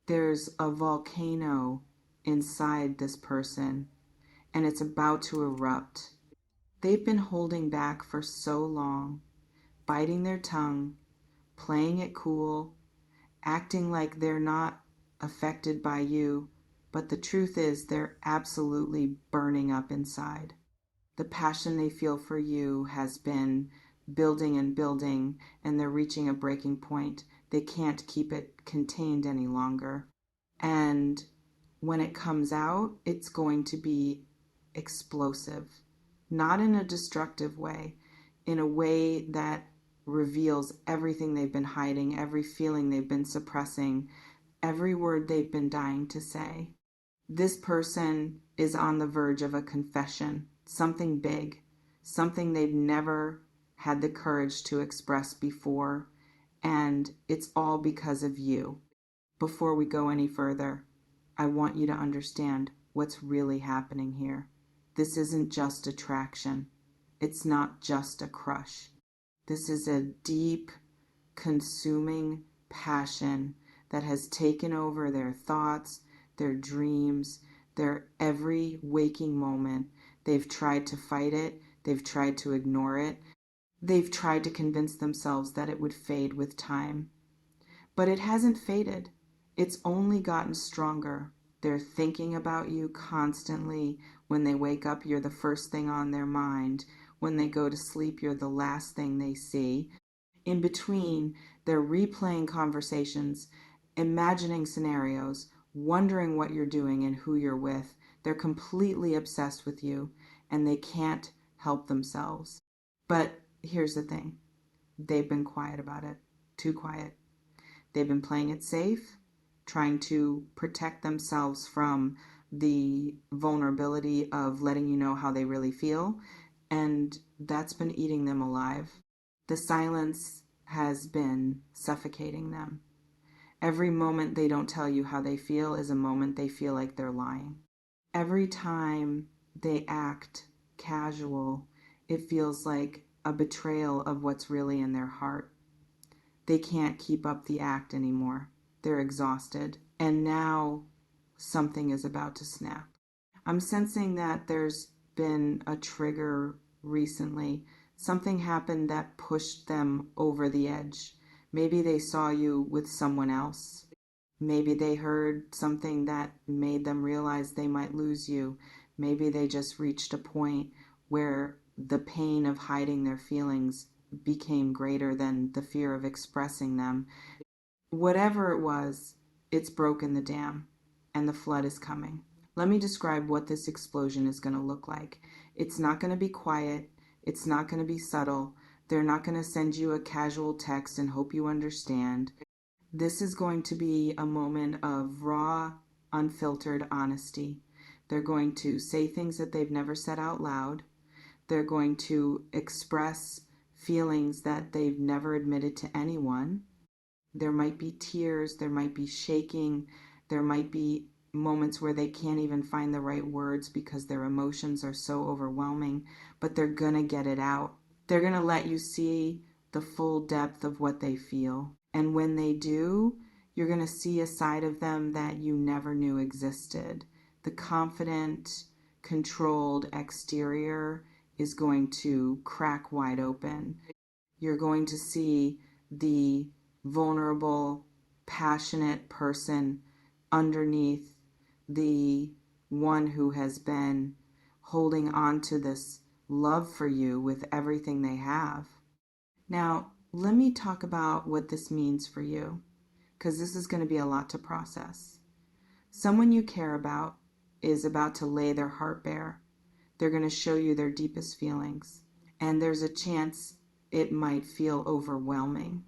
There's a volcano inside this person, and it's about to erupt. They've been holding back for so long, biting their tongue, playing it cool, acting like they're not affected by you, but the truth is they're absolutely burning up inside. The passion they feel for you has been building and building, and they're reaching a breaking point. They can't keep it contained any longer. And when it comes out, it's going to be explosive, not in a destructive way, in a way that reveals everything they've been hiding, every feeling they've been suppressing, every word they've been dying to say. This person is on the verge of a confession, something big, something they've never had the courage to express before, and it's all because of you. Before we go any further, I want you to understand what's really happening here. This isn't just attraction. It's not just a crush. This is a deep, consuming passion that has taken over their thoughts, their dreams, their every waking moment. They've tried to fight it. They've tried to ignore it. They've tried to convince themselves that it would fade with time. But it hasn't faded. It's only gotten stronger. They're thinking about you constantly. When they wake up, you're the first thing on their mind. When they go to sleep, you're the last thing they see. In between, they're replaying conversations, imagining scenarios, wondering what you're doing and who you're with. They're completely obsessed with you, and they can't help themselves. But here's the thing. They've been quiet about it. Too quiet. They've been playing it safe, trying to protect themselves from the vulnerability of letting you know how they really feel, and that's been eating them alive. The silence has been suffocating them. Every moment they don't tell you how they feel is a moment they feel like they're lying. Every time they act casual, it feels like a betrayal of what's really in their heart. They can't keep up the act anymore. They're exhausted. And now something is about to snap. I'm sensing that there's been a trigger recently. Something happened that pushed them over the edge. Maybe they saw you with someone else. Maybe they heard something that made them realize they might lose you. Maybe they just reached a point where the pain of hiding their feelings became greater than the fear of expressing them. Whatever it was, it's broken the dam, and the flood is coming. Let me describe what this explosion is going to look like. It's not going to be quiet. It's not going to be subtle. They're not going to send you a casual text and hope you understand. This is going to be a moment of raw, unfiltered honesty. They're going to say things that they've never said out loud. They're going to express feelings that they've never admitted to anyone. There might be tears, there might be shaking, there might be moments where they can't even find the right words because their emotions are so overwhelming, but they're gonna get it out. They're gonna let you see the full depth of what they feel. And when they do, you're gonna see a side of them that you never knew existed. The confident, controlled exterior is going to crack wide open. You're going to see the vulnerable, passionate person underneath the one who has been holding on to this love for you with everything they have. Now, let me talk about what this means for you, because this is going to be a lot to process. Someone you care about is about to lay their heart bare. They're going to show you their deepest feelings, and there's a chance it might feel overwhelming.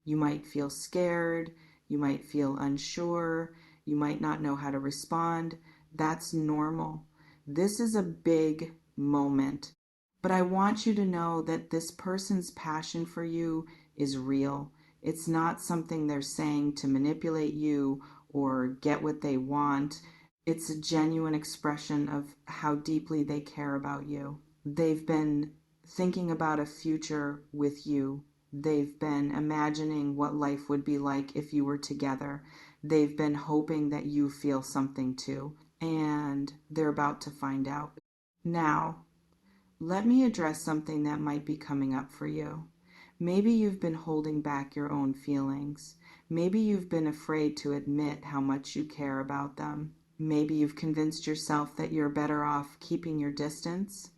You might feel scared, you might feel unsure, you might not know how to respond. That's normal. This is a big moment, but I want you to know that this person's passion for you is real. It's not something they're saying to manipulate you or get what they want. It's a genuine expression of how deeply they care about you. They've been thinking about a future with you They've been imagining what life would be like if you were together. They've been hoping that you feel something too, and they're about to find out. Now, let me address something that might be coming up for you. Maybe you've been holding back your own feelings. Maybe you've been afraid to admit how much you care about them. Maybe you've convinced yourself that you're better off keeping your distance.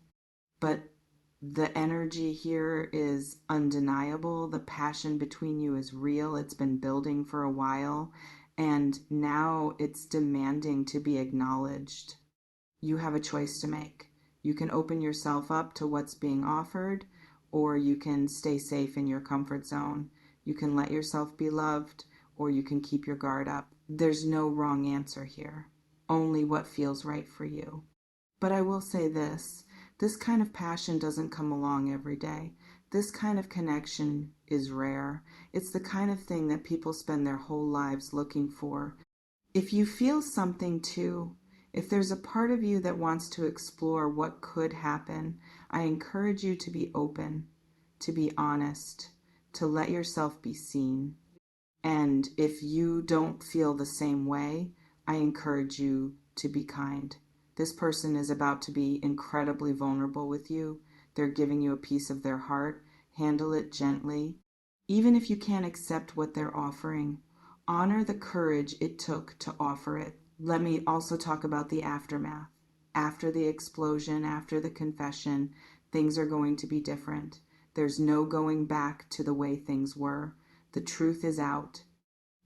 But the energy here is undeniable. The passion between you is real. It's been building for a while, and now it's demanding to be acknowledged. You have a choice to make. You can open yourself up to what's being offered, or you can stay safe in your comfort zone. You can let yourself be loved, or you can keep your guard up. There's no wrong answer here, only what feels right for you. But I will say this kind of passion doesn't come along every day. This kind of connection is rare. It's the kind of thing that people spend their whole lives looking for. If you feel something too, if there's a part of you that wants to explore what could happen, I encourage you to be open, to be honest, to let yourself be seen. And if you don't feel the same way, I encourage you to be kind. This person is about to be incredibly vulnerable with you. They're giving you a piece of their heart. Handle it gently. Even if you can't accept what they're offering, honor the courage it took to offer it. Let me also talk about the aftermath. After the explosion, after the confession, things are going to be different. There's no going back to the way things were. The truth is out.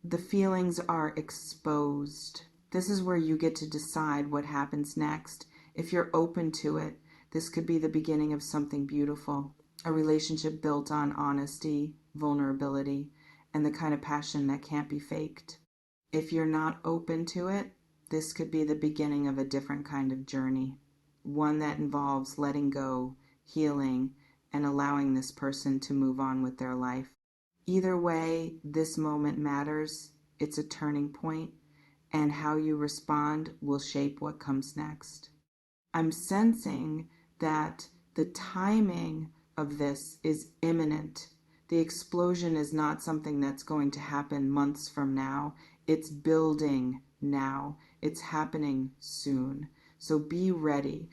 The feelings are exposed. This is where you get to decide what happens next. If you're open to it, this could be the beginning of something beautiful. A relationship built on honesty, vulnerability, and the kind of passion that can't be faked. If you're not open to it, this could be the beginning of a different kind of journey. One that involves letting go, healing, and allowing this person to move on with their life. Either way, this moment matters. It's a turning point, and how you respond will shape what comes next. I'm sensing that the timing of this is imminent. The explosion is not something that's going to happen months from now. It's building now. It's happening soon. So be ready.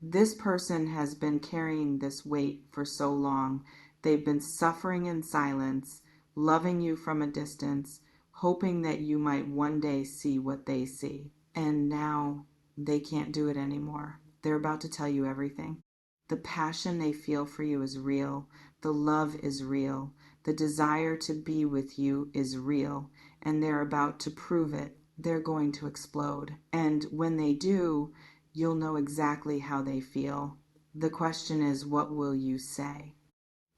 This person has been carrying this weight for so long. They've been suffering in silence, loving you from a distance, hoping that you might one day see what they see. And now they can't do it anymore. They're about to tell you everything. The passion they feel for you is real. The love is real. The desire to be with you is real. And they're about to prove it. They're going to explode. And when they do, you'll know exactly how they feel. The question is, what will you say?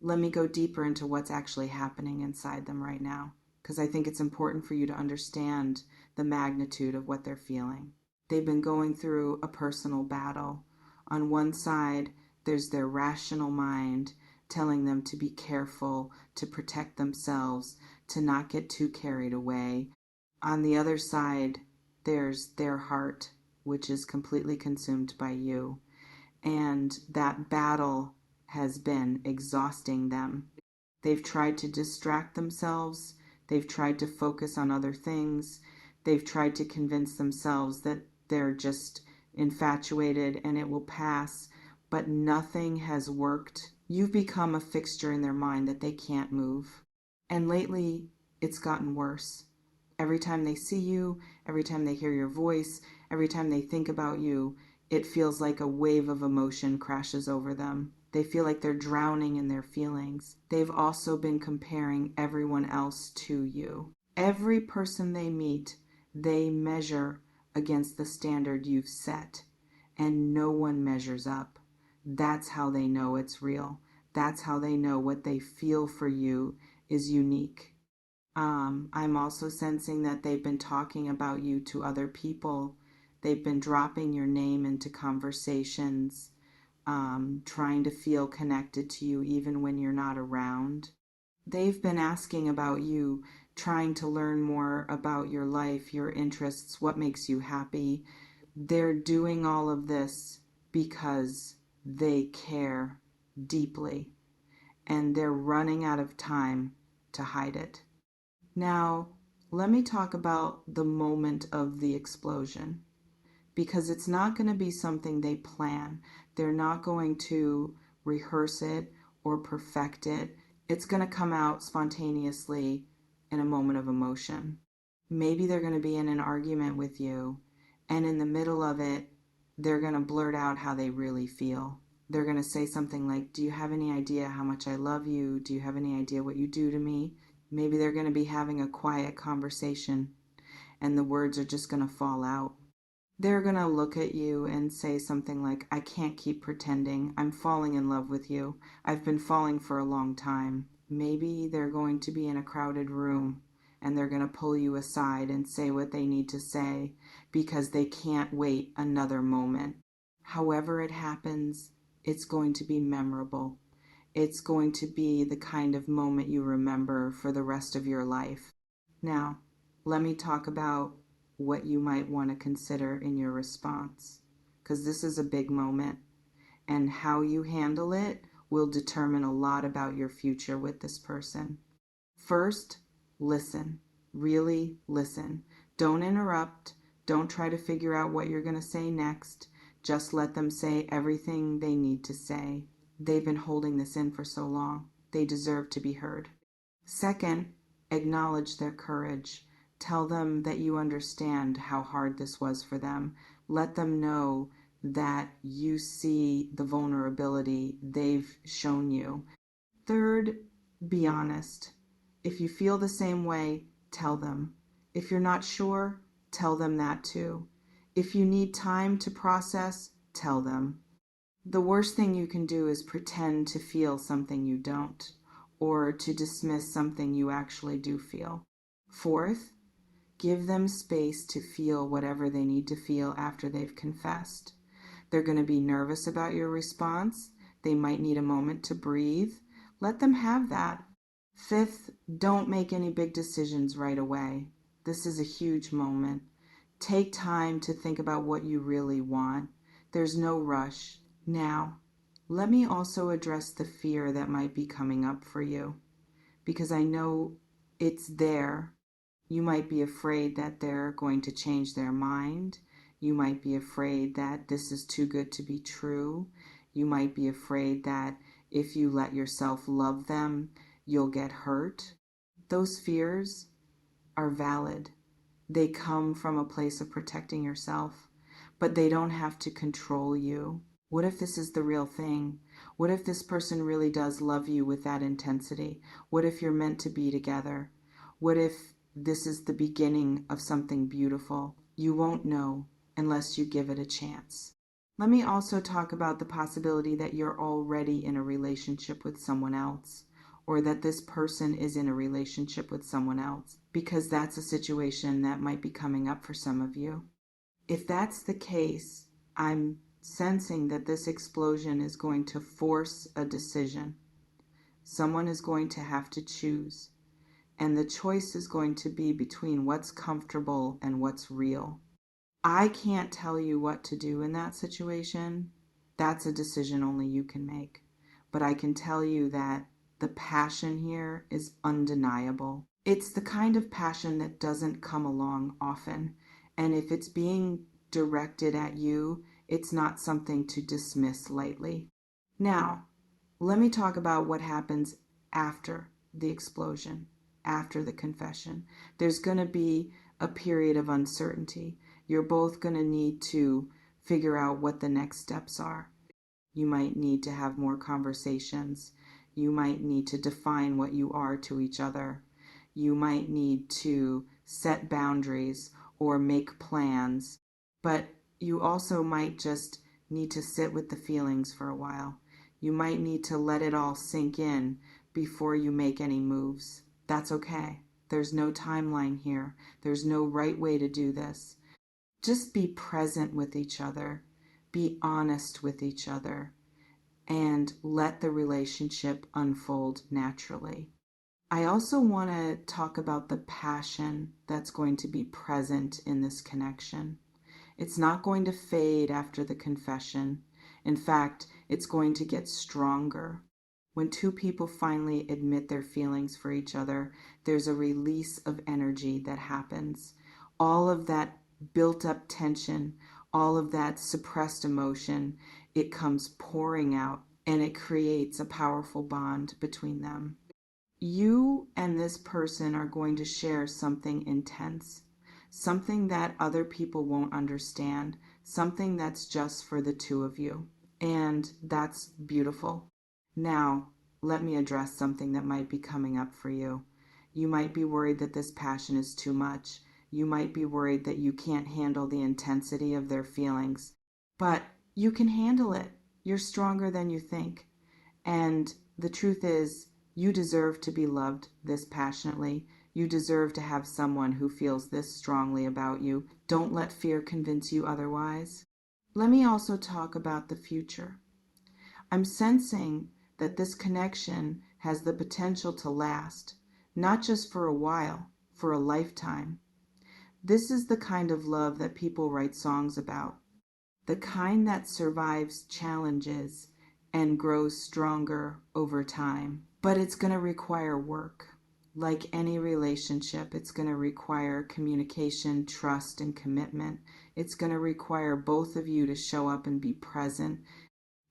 Let me go deeper into what's actually happening inside them right now, because I think it's important for you to understand the magnitude of what they're feeling. They've been going through a personal battle. On one side, there's their rational mind telling them to be careful, to protect themselves, to not get too carried away. On the other side, there's their heart, which is completely consumed by you. And that battle has been exhausting them. They've tried to distract themselves. They've tried to focus on other things. They've tried to convince themselves that they're just infatuated and it will pass, but nothing has worked. You've become a fixture in their mind that they can't move. And lately, it's gotten worse. Every time they see you, every time they hear your voice, every time they think about you, it feels like a wave of emotion crashes over them. They feel like they're drowning in their feelings. They've also been comparing everyone else to you. Every person they meet, they measure against the standard you've set, and no one measures up. That's how they know it's real. That's how they know what they feel for you is unique. I'm also sensing that they've been talking about you to other people. They've been dropping your name into conversations, trying to feel connected to you even when you're not around. They've been asking about you, trying to learn more about your life, your interests, what makes you happy. They're doing all of this because they care deeply. and they're running out of time to hide it. Now, let me talk about the moment of the explosion, because it's not going to be something they plan. They're not going to rehearse it or perfect it. It's going to come out spontaneously in a moment of emotion. Maybe they're going to be in an argument with you, and in the middle of it, they're going to blurt out how they really feel. They're going to say something like, "Do you have any idea how much I love you? Do you have any idea what you do to me?" Maybe they're going to be having a quiet conversation, and the words are just going to fall out. They're going to look at you and say something like, "I can't keep pretending. I'm falling in love with you. I've been falling for a long time." Maybe they're going to be in a crowded room and they're going to pull you aside and say what they need to say because they can't wait another moment. However it happens, it's going to be memorable. It's going to be the kind of moment you remember for the rest of your life. Now, let me talk about what you might want to consider in your response, because this is a big moment, and how you handle it will determine a lot about your future with this person. First, listen. Really listen. Don't interrupt. Don't try to figure out what you're going to say next. Just let them say everything they need to say. They've been holding this in for so long. They deserve to be heard. Second, acknowledge their courage. Tell them that you understand how hard this was for them. Let them know that you see the vulnerability they've shown you. Third, be honest. If you feel the same way, tell them. If you're not sure, tell them that too. If you need time to process, tell them. The worst thing you can do is pretend to feel something you don't, or to dismiss something you actually do feel. Fourth, give them space to feel whatever they need to feel after they've confessed. They're going to be nervous about your response. They might need a moment to breathe. Let them have that. Fifth, don't make any big decisions right away. This is a huge moment. Take time to think about what you really want. There's no rush. Now, let me also address the fear that might be coming up for you, because I know it's there. You might be afraid that they're going to change their mind. You might be afraid that this is too good to be true. You might be afraid that if you let yourself love them, you'll get hurt. Those fears are valid. They come from a place of protecting yourself, but they don't have to control you. What if this is the real thing? What if this person really does love you with that intensity? What if you're meant to be together? What if this is the beginning of something beautiful? You won't know unless you give it a chance. Let me also talk about the possibility that you're already in a relationship with someone else, or that this person is in a relationship with someone else, because that's a situation that might be coming up for some of you. If that's the case, I'm sensing that this explosion is going to force a decision. Someone is going to have to choose, and the choice is going to be between what's comfortable and what's real. I can't tell you what to do in that situation. That's a decision only you can make. But I can tell you that the passion here is undeniable. It's the kind of passion that doesn't come along often. And if it's being directed at you, it's not something to dismiss lightly. Now, let me talk about what happens after the explosion, after the confession. There's going to be a period of uncertainty. You're both going to need to figure out what the next steps are. You might need to have more conversations. You might need to define what you are to each other. You might need to set boundaries or make plans. But you also might just need to sit with the feelings for a while. You might need to let it all sink in before you make any moves. That's okay. There's no timeline here. There's no right way to do this. Just be present with each other. Be honest with each other. And let the relationship unfold naturally. I also want to talk about the passion that's going to be present in this connection. It's not going to fade after the confession. In fact, it's going to get stronger. When two people finally admit their feelings for each other, there's a release of energy that happens. All of that built up tension, all of that suppressed emotion, it comes pouring out and it creates a powerful bond between them. You and this person are going to share something intense, something that other people won't understand, something that's just for the two of you. And that's beautiful. Now, let me address something that might be coming up for you. You might be worried that this passion is too much. You might be worried that you can't handle the intensity of their feelings. But you can handle it. You're stronger than you think. And the truth is, you deserve to be loved this passionately. You deserve to have someone who feels this strongly about you. Don't let fear convince you otherwise. Let me also talk about the future. I'm sensing that this connection has the potential to last, not just for a while, for a lifetime. This is the kind of love that people write songs about, the kind that survives challenges and grows stronger over time. But it's going to require work. Like any relationship, it's going to require communication, trust, and commitment. It's going to require both of you to show up and be present.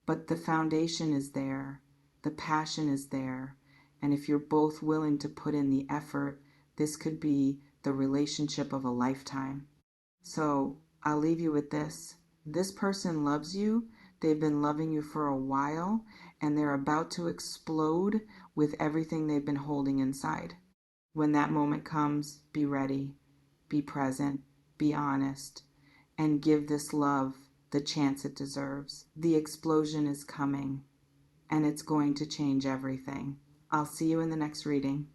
But the foundation is there, the passion is there, and if you're both willing to put in the effort, this could be the relationship of a lifetime. So I'll leave you with this. This person loves you. They've been loving you for a while, and they're about to explode with everything they've been holding inside. When that moment comes, be ready, be present, be honest, and give this love the chance it deserves. The explosion is coming, and it's going to change everything. I'll see you in the next reading.